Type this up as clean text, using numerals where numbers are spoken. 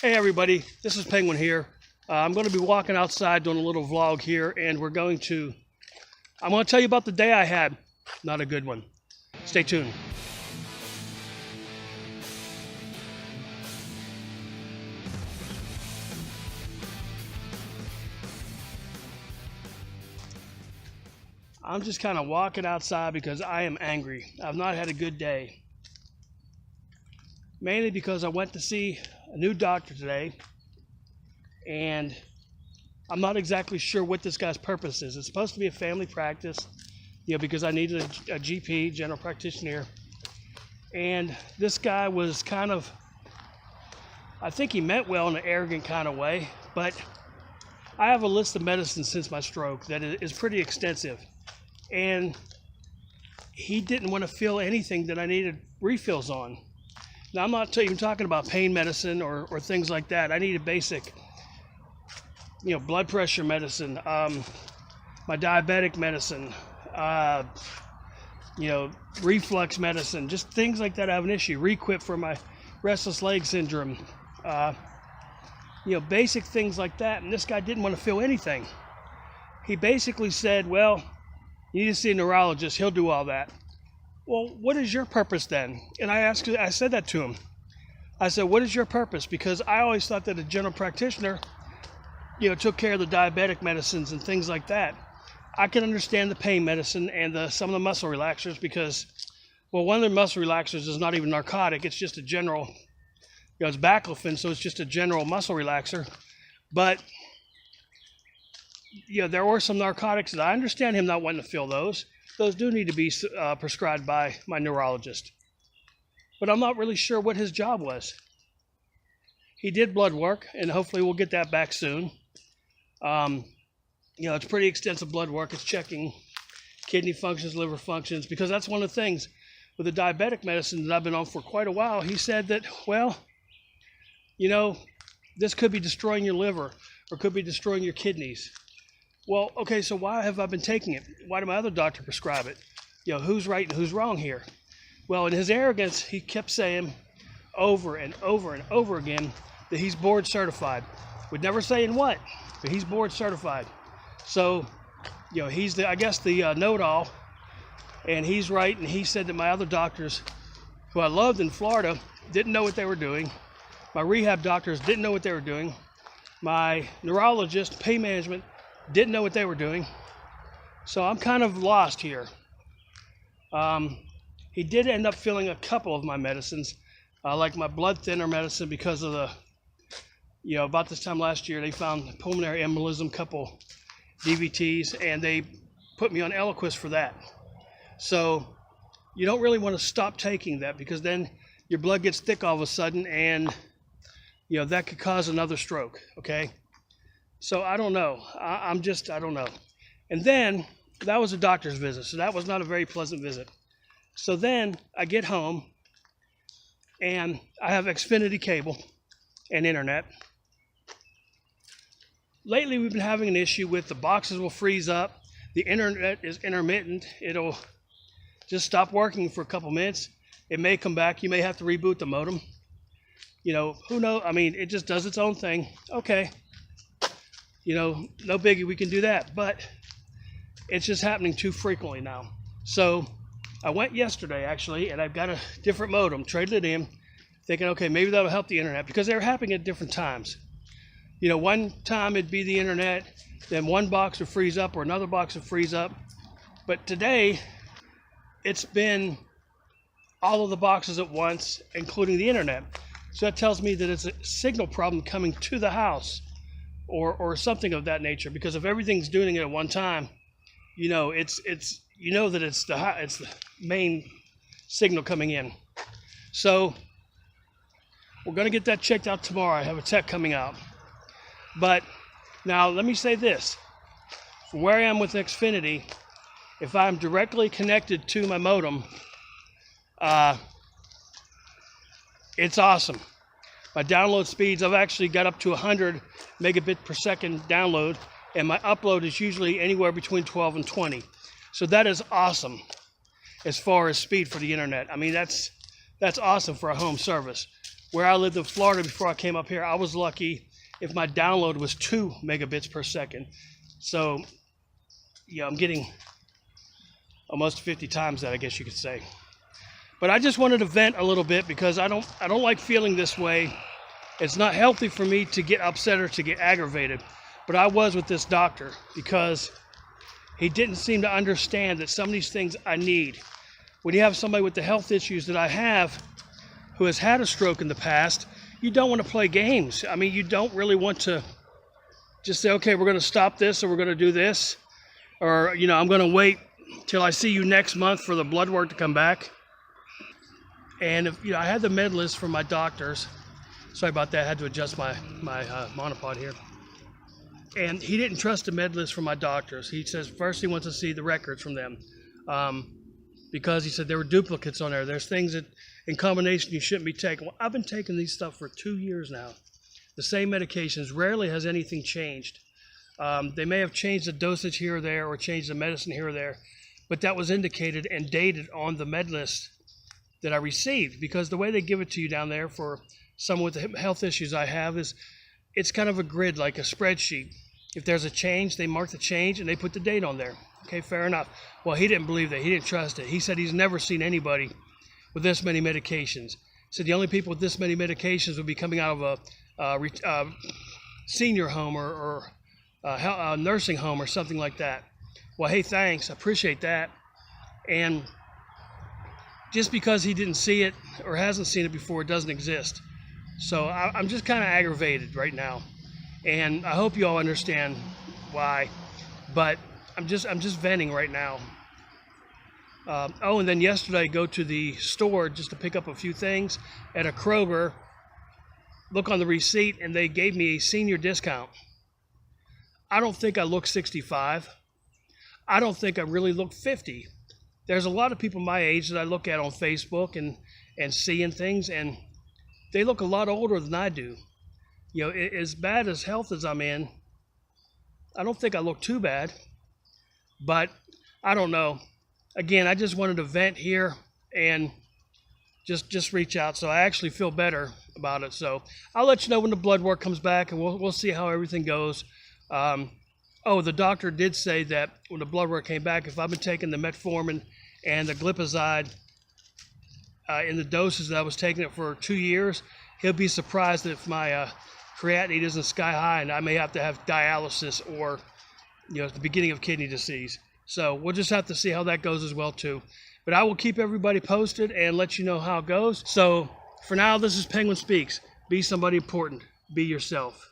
Hey everybody, this is Penguin here. I'm going to be walking outside doing a little vlog here, and I'm going to tell you about the day I had. Not a good one. Stay tuned. I'm just kind of walking outside because I am angry. I've not had a good day. Mainly because I went to see a new doctor today, and I'm not exactly sure what this guy's purpose is. It's supposed to be a family practice, because I needed a GP, general practitioner, and this guy was I think he meant well in an arrogant kind of way, but I have a list of medicines since my stroke that is pretty extensive, and he didn't want to fill anything that I needed refills on. Now, I'm not even talking about pain medicine or things like that. I need a basic, blood pressure medicine, my diabetic medicine, reflux medicine, just things like that I have an issue. Requip for my restless leg syndrome, basic things like that. And this guy didn't want to fill anything. He basically said, well, you need to see a neurologist. He'll do all that. Well, what is your purpose then? And I said that to him. I said, what is your purpose? Because I always thought that a general practitioner, took care of the diabetic medicines and things like that. I can understand the pain medicine and some of the muscle relaxers because, well, one of the muscle relaxers is not even narcotic. It's just a general, it's baclofen, so it's just a general muscle relaxer. But, there were some narcotics that I understand him not wanting to fill those. Those do need to be prescribed by my neurologist. But I'm not really sure what his job was. He did blood work, and hopefully we'll get that back soon. It's pretty extensive blood work. It's checking kidney functions, liver functions, because that's one of the things with the diabetic medicine that I've been on for quite a while. He said that, well, this could be destroying your liver or could be destroying your kidneys. Well, okay, so why have I been taking it? Why did my other doctor prescribe it? Who's right and who's wrong here? Well, in his arrogance, he kept saying over and over and over again that he's board certified. Would never say in what, but he's board certified. So, he's the know-it-all, and he's right. And he said that my other doctors, who I loved in Florida, didn't know what they were doing. My rehab doctors didn't know what they were doing. My neurologist, pain management, didn't know what they were doing. So I'm kind of lost here. He did end up filling a couple of my medicines, like my blood thinner medicine, because of about this time last year, they found pulmonary embolism, couple DVTs, and they put me on Eliquis for that. So you don't really want to stop taking that because then your blood gets thick all of a sudden, and that could cause another stroke, okay? So I don't know. I don't know. And then that was a doctor's visit, so that was not a very pleasant visit. So then I get home, and I have Xfinity cable and internet. Lately, we've been having an issue with the boxes will freeze up. The internet is intermittent. It'll just stop working for a couple minutes. It may come back. You may have to reboot the modem. Who knows? I mean, it just does its own thing. Okay. No biggie, we can do that, but it's just happening too frequently now. So I went yesterday, actually, and I've got a different modem, traded it in, thinking, okay, maybe that'll help the internet, because they're happening at different times. One time it'd be the internet, then one box would freeze up or another box would freeze up. But today, it's been all of the boxes at once, including the internet. So that tells me that it's a signal problem coming to the house. Or something of that nature, because if everything's doing it at one time, it's that it's the main signal coming in. So we're going to get that checked out tomorrow. I have a tech coming out. But now let me say this: from where I am with Xfinity, if I'm directly connected to my modem, it's awesome. My download speeds, I've actually got up to 100 megabit per second download, and my upload is usually anywhere between 12 and 20. So that is awesome as far as speed for the internet. I mean, that's awesome for a home service. where I lived in Florida before I came up here, I was lucky if my download was 2 megabits per second. So, yeah, I'm getting almost 50 times that, I guess you could say. But I just wanted to vent a little bit because I don't like feeling this way. It's not healthy for me to get upset or to get aggravated. But I was with this doctor because he didn't seem to understand that some of these things I need. When you have somebody with the health issues that I have who has had a stroke in the past, you don't want to play games. I mean, you don't really want to just say, okay, we're going to stop this or we're going to do this. Or, you know, I'm going to wait till I see you next month for the blood work to come back. And, if, you know, I had the med list from my doctors. Sorry about that. I had to adjust my monopod here. And he didn't trust the med list from my doctors. He says first he wants to see the records from them. Because he said there were duplicates on there. There's things that in combination you shouldn't be taking. Well, I've been taking these stuff for 2 years now. The same medications. Rarely has anything changed. They may have changed the dosage here or there or changed the medicine here or there, but that was indicated and dated on the med list that I received, because the way they give it to you down there for someone with the health issues I have is it's kind of a grid, like a spreadsheet. If there's a change, they mark the change and they put the date on there. Okay, fair enough. Well, he didn't believe that. He didn't trust it. He said he's never seen anybody with this many medications. He said the only people with this many medications would be coming out of a senior home or a nursing home or something like that. Well, hey, thanks. I appreciate that. And just because he didn't see it or hasn't seen it before, it doesn't exist. So I'm just kind of aggravated right now. And I hope you all understand why. But I'm just venting right now. Oh, and then yesterday I go to the store just to pick up a few things at a Kroger. Look on the receipt and they gave me a senior discount. I don't think I look 65. I don't think I really look 50. There's a lot of people my age that I look at on Facebook and seeing things, and they look a lot older than I do. You know, as bad as health as I'm in, I don't think I look too bad. But I don't know. Again, I just wanted to vent here and just reach out. So I actually feel better about it. So I'll let you know when the blood work comes back, and we'll see how everything goes. The doctor did say that when the blood work came back, if I've been taking the metformin and the glipizide in the doses that I was taking it for 2 years, he'll be surprised if my creatinine isn't sky high and I may have to have dialysis or, you know, the beginning of kidney disease. So we'll just have to see how that goes as well too. But I will keep everybody posted and let you know how it goes. So for now, this is Penguin Speaks. Be somebody important. Be yourself.